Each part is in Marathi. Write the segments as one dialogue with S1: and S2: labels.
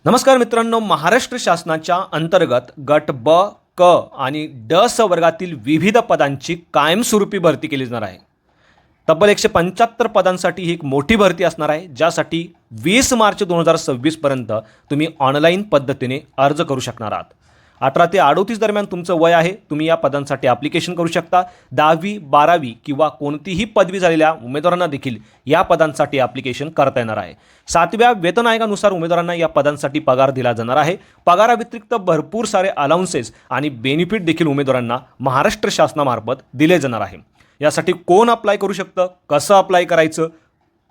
S1: नमस्कार मित्रांनो, महाराष्ट्र शासनाच्या अंतर्गत गट ब, क आणि ड स वर्गातील विविध पदांची कायमस्वरूपी भरती केली जाणार आहे. तब्बल 175 पदांसाठी ही एक मोठी भरती असणार आहे, ज्यासाठी 20 मार्च 2026 पर्यंत तुम्ही ऑनलाईन पद्धतीने अर्ज करू शकणार आहात. 18 ते 38 दरम्यान तुमचं वय आहे. तुम्ही या पदांसाठी ॲप्लिकेशन करू शकता. 10वी 12वी किंवा कोणतीही पदवी झालेल्या उमेदवारांना देखील या पदांसाठी ॲप्लिकेशन करता येणार आहे. 7व्या वेतन आयोगानुसार उमेदवारांना या पदांसाठी पगार दिला जाणार आहे. पगाराव्यतिरिक्त भरपूर सारे अलाउन्सेस आणि बेनिफिट देखील उमेदवारांना महाराष्ट्र शासनामार्फत दिले जाणार आहे. यासाठी कोण अप्लाय करू शकतं, कसं अप्लाय करायचं,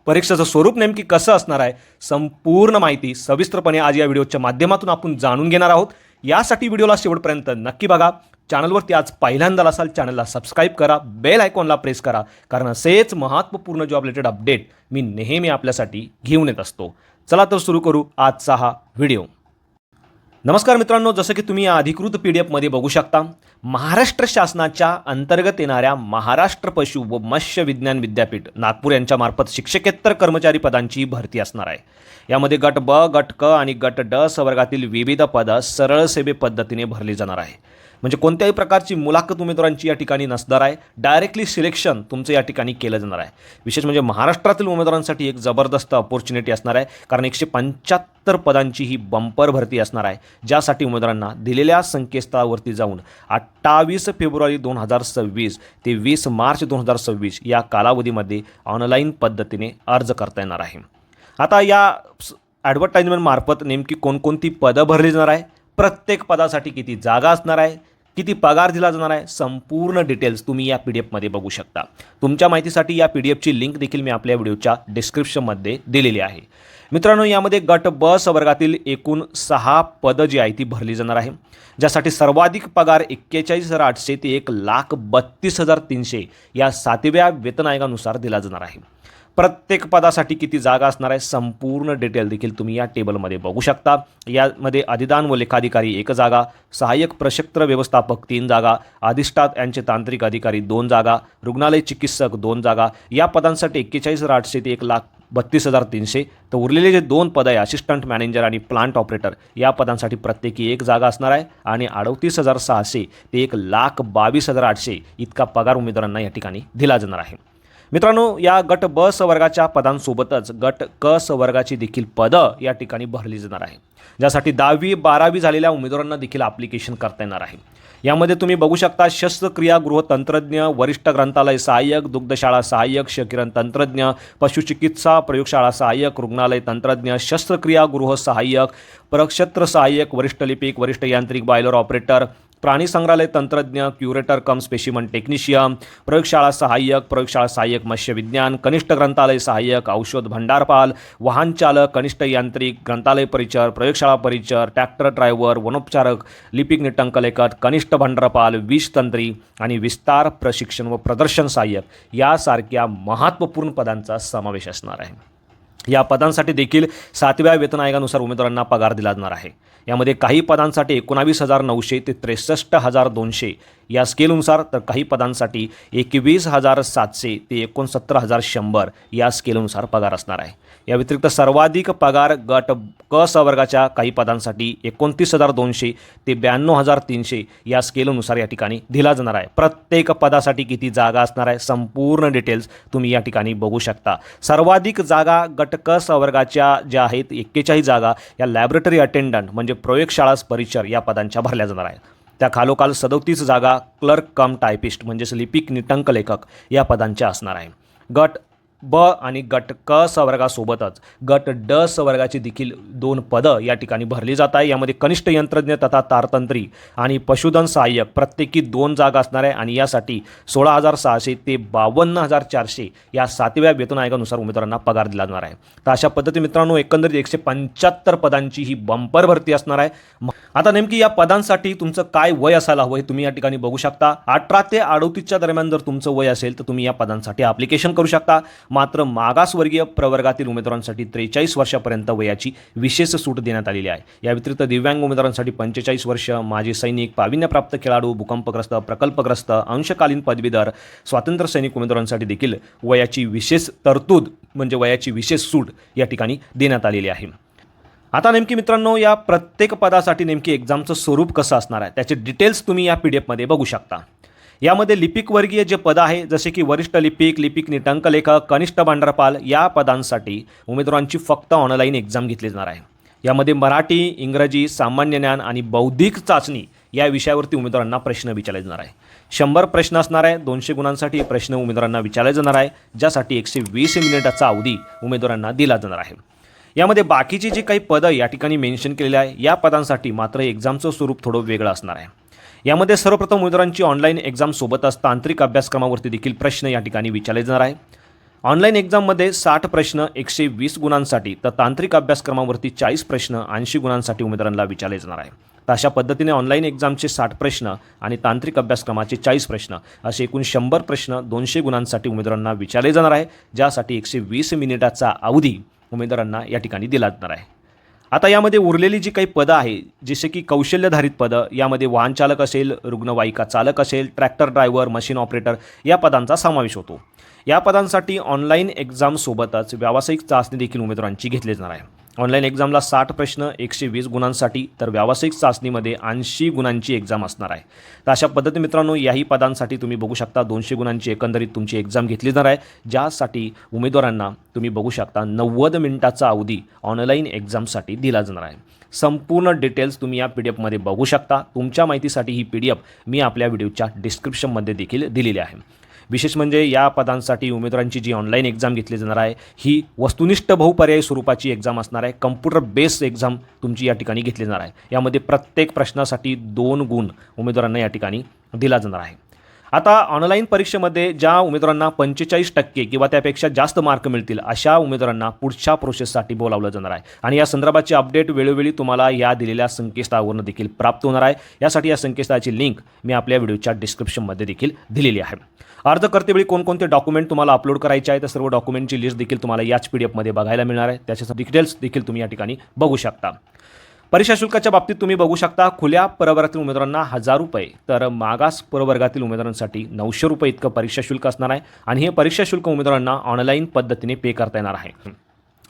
S1: परीक्षेचं स्वरूप नेमकी कसं असणार आहे, संपूर्ण माहिती सविस्तरपणे आज या व्हिडिओच्या माध्यमातून आपण जाणून घेणार आहोत. यासाठी व्हिडिओला शेवटपर्यंत नक्की बघा. चॅनलवरती आज पहिल्यांदा असाल, चॅनलला सबस्क्राईब करा, बेल आयकॉनला प्रेस करा, कारण असेच महत्त्वपूर्ण जॉब रिलेटेड अपडेट मी नेहमी आपल्यासाठी घेऊन येत असतो. चला तर सुरू करू आजचा हा व्हिडिओ. नमस्कार मित्रांनो, जसं की तुम्ही या अधिकृत PDF बघू शकता, महाराष्ट्र शासनाच्या अंतर्गत येणाऱ्या महाराष्ट्र पशु व मत्स्य विज्ञान विद्यापीठ नागपूर यांच्यामार्फत शिक्षकेतर कर्मचारी पदांची भरती असणार आहे. यामध्ये गट ब, गट क आणि गट ड स वर्गातील विविध पदं सरळ सेवे पद्धतीने भरली जाणार आहे. म्हणजे कोणत्याही प्रकारची मुलाखत उमेदवारांची या ठिकाणी नसणार आहे. डायरेक्टली सिलेक्शन तुमचं या ठिकाणी केलं जाणार आहे. विशेष म्हणजे महाराष्ट्रातील उमेदवारांसाठी एक जबरदस्त अपॉर्च्युनिटी असणार आहे, कारण 175 पदांची ही बंपर भरती असणार आहे, ज्यासाठी उमेदवारांना दिलेल्या संकेतस्थळावरती जाऊन 28 फेब्रुवारी 2026 ते 20 मार्च 2026 या कालावधीमध्ये ऑनलाईन पद्धतीने अर्ज करता येणार आहे. आता या ॲडव्हर्टाइजमेंटमार्फत नेमकी कोणकोणती पदं भरली जाणार आहे, प्रत्येक पदासाठी किती जागा असणार आहे, किती पगार दिला जाणार आहे, संपूर्ण डिटेल्स तुम्ही या PDF बघू शकता. तुमच्या माहितीसाठी या PDFची लिंक देखील मी आपल्या व्हिडिओच्या डिस्क्रिप्शनमध्ये दिलेली आहे. मित्रांनो, यामध्ये गट ब स वर्गातील एकूण 6 पदं जी आहे ती भरली जाणार आहे, ज्यासाठी सर्वाधिक पगार 41,800 ते 1,32,300 या 7व्या वेतन आयोगानुसार दिला जाणार आहे. प्रत्येक पदासाठी किती जागा असणार आहे, संपूर्ण डिटेल देखील तुम्ही या टेबलमध्ये बघू शकता. यामध्ये अधिदान व लेखाधिकारी 1 जागा, सहाय्यक प्रक्षेत्र व्यवस्थापक 3 जागा, अधिष्ठात यांचे तांत्रिक अधिकारी 2 जागा, रुग्णालय चिकित्सक 2 जागा. या पदांसाठी 41,800 ते 1,32,300. तर उरलेले जे 2 पदं आहे, असिस्टंट मॅनेजर आणि प्लांट ऑपरेटर, या पदांसाठी प्रत्येकी 1 जागा असणार आहे आणि 38,600 ते 1,22,800 इतका पगार उमेदवारांना या ठिकाणी दिला जाणार आहे. मित्रांनो, या गट ब स वर्गाच्या पदांसोबतच गट क स वर्गाची देखील पदं या ठिकाणी भरली जाणार आहे, ज्यासाठी 10वी 12वी झालेल्या उमेदवारांना देखील ॲप्लिकेशन करता येणार आहे. यामध्ये तुम्ही बघू शकता, शस्त्रक्रियागृह तंत्रज्ञ, वरिष्ठ ग्रंथालय सहाय्यक, दुग्धशाळा सहाय्यक, क्षकिरण तंत्रज्ञ, पशुचिकित्सा प्रयोगशाळा सहाय्यक, रुग्णालय तंत्रज्ञ, शस्त्रक्रियागृह सहाय्यक, प्रक्षेत्र सहाय्यक, वरिष्ठ लिपिक, वरिष्ठ यांत्रिक, बॉयलर ऑपरेटर, प्राणी संग्रहालय तंत्रज्ञ, क्युरेटर कम स्पेसिमन टेक्निशियन, प्रयोगशाळा सहाय्यक मत्स्य विज्ञान, कनिष्ठ ग्रंथालय सहाय्यक, औषध भंडारपाल, वाहन चालक, कनिष्ठ यांत्रिक, ग्रंथालय परिचर, प्रयोगशाळा परिचर, ट्रॅक्टर ड्रायव्हर, वनोपचारक, लिपिक निटंकलेखक, कनिष्ठ भंडारपाल, विषतंत्री आणि विस्तार प्रशिक्षण व प्रदर्शन सहाय्यक यासारख्या महत्त्वपूर्ण पदांचा समावेश असणार आहे. या पदांसाठी देखील 7व्या वेतन आयोगानुसार उमेदवारांना पगार दिला जाणार आहे. यामध्ये काही पदांसाठी 19,900 ते 63,200 या स्केलनुसार, तर काही पदांसाठी 21,700 ते 69,100 या स्केलनुसार पगार असणार आहे. या व्यतिरिक्त सर्वाधिक पगार गट क स वर्गाच्या काही पदांसाठी 29,200 ते 92,300 या स्केलनुसार या ठिकाणी दिला जाणार आहे. प्रत्येक पदासाठी किती जागा असणार आहे, संपूर्ण डिटेल्स तुम्ही या ठिकाणी बघू शकता. सर्वाधिक जागा गट क स वर्गाच्या ज्या आहेत 41 जागा या लॅबोरेटरी अटेंडंट म्हणजे प्रयोगशाळा परिचर या पदांच्या भरल्या जाणार आहेत. त्या खालोखाल 37 जागा क्लर्क कम टायपिस्ट म्हणजेच लिपिक निटंक लेखक या पदांच्या असणार आहे. गट ब आणि गट क स वर्गासोबतच गट ड स वर्गाची देखील 2 पदं या ठिकाणी भरली जात आहे. यामध्ये कनिष्ठ यंत्रज्ञ तथा तारतंत्री आणि पशुधन सहाय्यक प्रत्येकी 2 जागा असणार आहे आणि यासाठी 16,600 ते 52,400 या 7व्या वेतन आयोगानुसार उमेदवारांना पगार दिला जाणार आहे. तर अशा पद्धती मित्रांनो, एकंदरीत 175 पदांची ही बंपर भरती असणार आहे. आता नेमकी या पदांसाठी तुमचं काय वय असायला हवं हे तुम्ही या ठिकाणी बघू शकता. 18 ते 38च्या दरम्यान जर तुमचं वय असेल तर तुम्ही या पदांसाठी ॲप्लिकेशन करू शकता. मात्र मागासवर्गीय प्रवर्गातील उमेदवारांसाठी 43 वर्षापर्यंत वयाची विशेष सूट देण्यात आलेली आहे. या व्यतिरिक्त दिव्यांग उमेदवारांसाठी 45 वर्ष, माजी सैनिक, प्रावीण्यप्राप्त खेळाडू, भूकंपग्रस्त, प्रकल्पग्रस्त, अंशकालीन पदवीधर, स्वातंत्र्य सैनिक उमेदवारांसाठी देखील वयाची विशेष तरतूद म्हणजे वयाची विशेष सूट या ठिकाणी देण्यात आलेली आहे. आता नेमकी मित्रांनो या प्रत्येक पदासाठी नेमकी एक्झामचं स्वरूप कसं असणार आहे त्याचे डिटेल्स तुम्ही या PDF बघू शकता. यामध्ये लिपिक वर्गीय जे पद आहे जसे की वरिष्ठ लिपिक, लिपिक निटांक लेखक, कनिष्ठ भांडारपाल या पदांसाठी उमेदवारांची फक्त ऑनलाईन एक्झाम घेतली जाणार आहे. यामध्ये मराठी, इंग्रजी, सामान्य ज्ञान आणि बौद्धिक चाचणी या विषयावरती उमेदवारांना प्रश्न विचारले जाणार आहे. 100 प्रश्न असणार आहे. 200 गुणांसाठी प्रश्न उमेदवारांना विचारले जाणार आहे, ज्यासाठी 120 मिनिटाचा अवधी उमेदवारांना दिला जाणार आहे. यामध्ये बाकीची जी काही पदं या ठिकाणी मेन्शन केलेली आहे या पदांसाठी मात्र एक्झामचं स्वरूप थोडं वेगळं असणार आहे. यामध्ये सर्वप्रथम उमेदवारांची ऑनलाईन एक्झाम सोबतच तांत्रिक अभ्यासक्रमावरती देखील प्रश्न या ठिकाणी विचारले जाणार आहे. ऑनलाईन एक्झाममध्ये 60 प्रश्न 120 गुणांसाठी तर तांत्रिक अभ्यासक्रमावरती 40 प्रश्न 80 गुणांसाठी उमेदवारांना विचारले जाणार आहे. तर अशा पद्धतीने ऑनलाईन एक्झामचे 60 प्रश्न आणि तांत्रिक अभ्यासक्रमाचे 40 प्रश्न असे एकूण 100 प्रश्न 200 गुणांसाठी उमेदवारांना विचारले जाणार आहे, ज्यासाठी 120 मिनिटाचा अवधी उमेदवारांना या ठिकाणी दिला जाणार आहे. आता यामध्ये उरलेली जी काही पदं आहे जसे की कौशल्यधारित पदं, यामध्ये वाहन चालक असेल, रुग्णवाहिका चालक असेल, ट्रॅक्टर ड्रायव्हर, मशीन ऑपरेटर या पदांचा समावेश होतो. या पदांसाठी ऑनलाईन एक्झामसोबतच व्यावसायिक चाचणी देखील उमेदवारांची घेतली जाणार आहे. ऑनलाईन एक्झामला 60 प्रश्न 120 गुणांसाठी तर व्यावसायिक चाचणीमध्ये 80 गुणांची एक्झाम असणार आहे. तर अशा पद्धतीने मित्रांनो याही पदांसाठी तुम्ही बघू शकता 200 गुणांची एकंदरीत तुमची एक्झाम घेतली जाणार आहे, ज्यासाठी उमेदवारांना तुम्ही बघू शकता 90 मिनिटाचा अवधी ऑनलाईन एक्झामसाठी दिला जाणार आहे. संपूर्ण डिटेल्स तुम्ही या PDF बघू शकता. तुमच्या माहितीसाठी ही PDF मी आपल्या व्हिडिओच्या डिस्क्रिप्शनमध्ये देखील दिलेली आहे. विशेष म्हणजे या पदांसाठी उमेदवारांची जी ऑनलाईन एक्झाम घेतली जाणार आहे ही वस्तुनिष्ठ बहुपर्यायी स्वरूपाची एक्झाम असणार आहे. कम्प्युटर बेस्ड एक्झाम तुमची या ठिकाणी घेतली जाणार आहे. यामध्ये प्रत्येक प्रश्नासाठी 2 गुण उमेदवारांना या ठिकाणी दिला जाणार आहे. आता ऑनलाईन परीक्षेमध्ये ज्या उमेदवारांना 45% किंवा त्यापेक्षा जास्त मार्क मिळतील अशा उमेदवारांना पुढच्या प्रोसेससाठी बोलावलं जाणार आहे आणि या संदर्भाची अपडेट वेळोवेळी तुम्हाला या दिलेल्या संकेतस्थळावरून देखील प्राप्त होणार आहे. यासाठी या संकेतस्थळाची लिंक मी आपल्या व्हिडिओच्या डिस्क्रिप्शनमध्ये देखील दिलेली आहे. अर्ज करतेवेळी कोणकोणते डॉक्युमेंट तुम्हाला अपलोड करायचे आहे तर सर्व डॉक्युमेंटची लिस्ट देखील तुम्हाला याच PDF बघायला मिळणार आहे. त्याच्या डिटेल्स देखील तुम्ही या ठिकाणी बघू शकता. परीक्षा शुल्काच्या बाबतीत तुम्ही बघू शकता खुल्या प्रवर्गातील उमेदवारांना 1000 रुपये तर मागास प्रवर्गातील उमेदवारांसाठी 900 रुपये इतकं परीक्षा शुल्क असणार आहे आणि हे परीक्षा शुल्क उमेदवारांना ऑनलाईन पद्धतीने पे करता येणार आहे.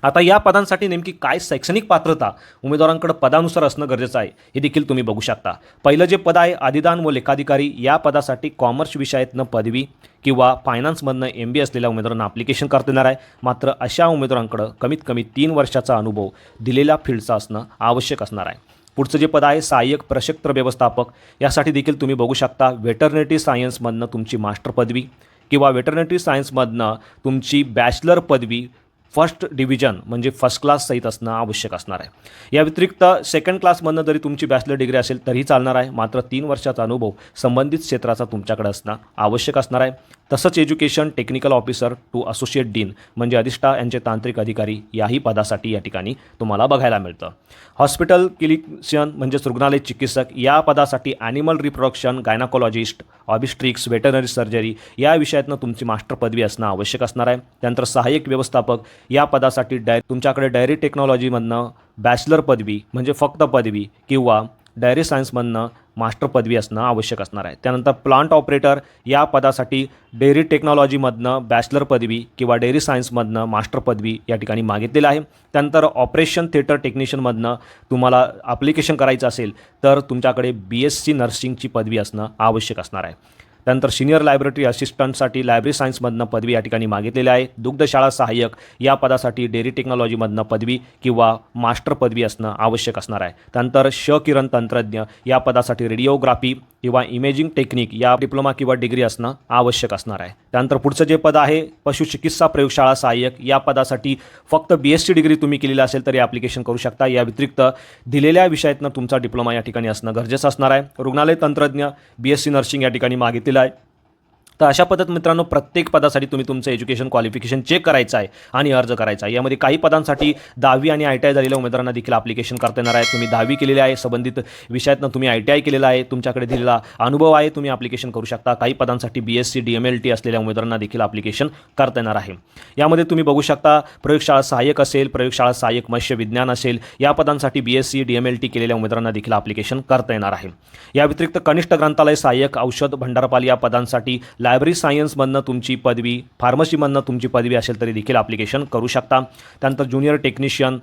S1: आता या पदांसाठी नेमकी काय शैक्षणिक पात्रता उमेदवारांकडे पदानुसार असणं गरजेचं आहे हे देखील तुम्ही बघू शकता. पहिलं जे पद आहे अधिदान व लेखाधिकारी या पदासाठी कॉमर्स विषयातनं पदवी किंवा फायनान्समधनं MBA असलेल्या उमेदवारांना ॲप्लिकेशन करता येणार आहे. मात्र अशा उमेदवारांकडं कमीत कमी 3 वर्षाचा अनुभव दिलेल्या फील्डचा असणं आवश्यक असणार आहे. पुढचं जे पद आहे सहाय्यक प्रक्षेत्र व्यवस्थापक यासाठी देखील तुम्ही बघू शकता वेटरनरी सायन्समधनं तुमची मास्टर पदवी किंवा वेटरनरी सायन्समधनं तुमची बॅचलर पदवी फर्स्ट डिव्हिजन म्हणजे फर्स्ट क्लास सहित असणं आवश्यक असणार आहे. या व्यतिरिक्त सेकंड क्लासमधनं जरी तुमची बॅचलर डिग्री असेल तरीही चालणार आहे. मात्र 3 वर्षाचा अनुभव संबंधित क्षेत्राचा तुमच्याकडे असणं आवश्यक असणार आहे. तसंच education technical officer to associate dean म्हणजे अधिष्ठा यांचे तांत्रिक अधिकारी याही पदासाठी या ठिकाणी तुम्हाला बघायला मिळतं. हॉस्पिटल क्लिनिशियन म्हणजेच रुग्णालय चिकित्सक या पदासाठी animal reproduction, gynaecologist, obstetrics, veterinary surgery या विषयातनं तुमची मास्टर पदवी असणं आवश्यक असणार आहे. त्यानंतर सहाय्यक व्यवस्थापक या पदासाठी तुमच्याकडे डायरी टेक्नॉलॉजीमधनं बॅचलर पदवी म्हणजे फक्त पदवी किंवा डायरी सायन्समधनं मास्टर पदवी असणं आवश्यक असणार आहे. त्यानंतर प्लांट ऑपरेटर या पदासाठी डेअरी टेक्नॉलॉजीमधनं बॅचलर पदवी किंवा डेअरी सायन्समधनं मास्टर पदवी या ठिकाणी मागितलेलं आहे. त्यानंतर ऑपरेशन थिएटर टेक्निशियनमधनं तुम्हाला ॲप्लिकेशन करायचं असेल तर तुमच्याकडे BSc नर्सिंगची पदवी असणं आवश्यक असणार आहे. त्यानंतर सिनियर लायब्ररी असिस्टंटसाठी लायब्ररी सायन्समधनं पदवी या ठिकाणी मागितलेली आहे. दुग्धशाळा सहाय्यक या पदासाठी डेअरी टेक्नॉलॉजीमधनं पदवी किंवा मास्टर पदवी असणं आवश्यक असणार आहे. त्यानंतर किरण तंत्रज्ञ या पदासाठी रेडिओग्राफी किंवा इमेजिंग टेक्निक या डिप्लोमा किंवा डिग्री असणं आवश्यक असणार आहे. त्यानंतर पुढचं जे पद आहे पशुचिकित्सा प्रयोगशाळा सहाय्यक या पदासाठी फक्त BSc डिग्री तुम्ही केलेली असेल तरी ॲप्लिकेशन करू शकता. या व्यतिरिक्त दिलेल्या विषयातनं तुमचा डिप्लोमा या ठिकाणी असणं गरजेचं असणार आहे. रुग्णालय तंत्रज्ञ BSc नर्सिंग या ठिकाणी मागितलेलं आहे. तर अशा पद्धत मित्रांनो प्रत्येक पदासाठी तुम्ही तुमचं एज्युकेशन क्वालिफिकेशन चेक करायचं आहे आणि अर्ज करायचा आहे. यामध्ये काही पदांसाठी 10वी आणि ITI झालेल्या उमेदवारांना देखील ॲप्लिकेशन करता येणार आहे. तुम्ही 10वी केलेली आहे, संबंधित विषयातनं तुम्ही ITI केलेला आहे, तुमच्याकडे दिलेला अनुभव आहे, तुम्ही ॲप्लिकेशन करू शकता. काही पदांसाठी BSc DMLT असलेल्या उमेदवारांना देखील ॲप्लिकेशन करता येणार आहे. यामध्ये तुम्ही बघू शकता प्रयोगशाळा सहाय्यक असेल, प्रयोगशाळा सहाय्यक मत्स्य विज्ञान असेल या पदांसाठी BSc DMLT केलेल्या उमेदवारांना देखील ॲप्लिकेशन करता येणार आहे. या व्यतिरिक्त कनिष्ठ ग्रंथालय सहाय्यक, औषध भांडारपाल या पदांसाठी लायब्ररी सायन्समधनं तुमची पदवी, फार्मसीमधनं तुमची पदवी असेल तरी देखील ॲप्लिकेशन करू शकता. त्यानंतर ज्युनियर टेक्निशियन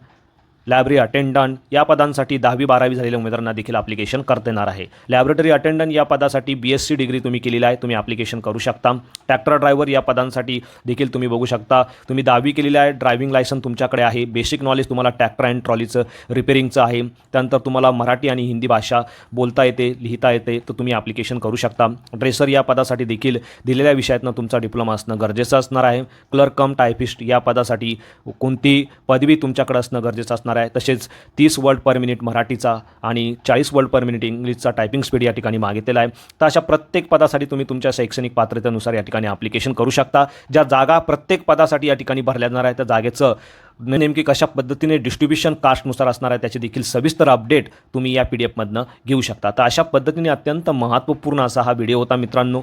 S1: लायब्ररी अटेंडंट या पदांसाठी 10वी-12वी झालेल्या उमेदवारांना देखील ॲप्लिकेशन करता येणार आहे. लॅबोरेटरी अटेंडंट या पदासाठी BSc डिग्री तुम्ही केलेली आहे, तुम्ही ॲप्लिकेशन करू शकता. ट्रॅक्टर ड्रायव्हर या पदांसाठी देखील तुम्ही बघू शकता, तुम्ही 10वी केलेली आहे, ड्रायव्हिंग लायसन्स तुमच्याकडे आहे, बेसिक नॉलेज तुम्हाला ट्रॅक्टर अँड ट्रॉलीचं रिपेरिंगचं आहे, त्यानंतर तुम्हाला मराठी आणि हिंदी भाषा बोलता येते, लिहिता येते, तर तुम्ही ॲप्लिकेशन करू शकता. ड्रेसर या पदासाठी देखील दिलेल्या विषयातनं तुमचा डिप्लोमा असणं गरजेचं असणार आहे. क्लर्क कम टायपिस्ट या पदासाठी कोणती पदवी तुमच्याकडे असणं गरजेचं असणार आहे. तसेच 30 वर्ड पर मिनिट मराठीचा आणि 40 वर्ड पर मिनिट इंग्लिशचा टायपिंग स्पीड या ठिकाणी मागितलेला आहे. तर अशा प्रत्येक पदासाठी तुम्ही तुमच्या शैक्षणिक पात्रतेनुसार या ठिकाणी ॲप्लिकेशन करू शकता. ज्या जागा प्रत्येक पदासाठी या ठिकाणी भरल्या जाणार आहे त्या जागेचं नेमकी कशा पद्धतीने डिस्ट्रीब्युशन कास्टनुसार असणार आहे त्याची देखील सविस्तर अपडेट तुम्ही या PDF घेऊ शकता. तर अशा पद्धतीने अत्यंत महत्त्वपूर्ण असा हा व्हिडिओ होता मित्रांनो.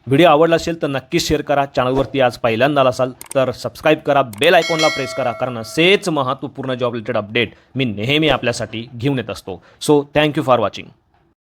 S1: व्हिडिओ आवडला असेल तर नक्कीच शेअर करा. चॅनलवरती आज पहिल्यांदा असाल तर सबस्क्राईब करा, बेल आयकॉनला प्रेस करा, कारण असेच महत्त्वपूर्ण जॉब रिलेटेड अपडेट मी नेहमी आपल्यासाठी घेऊन येत असतो. So thank you for watching.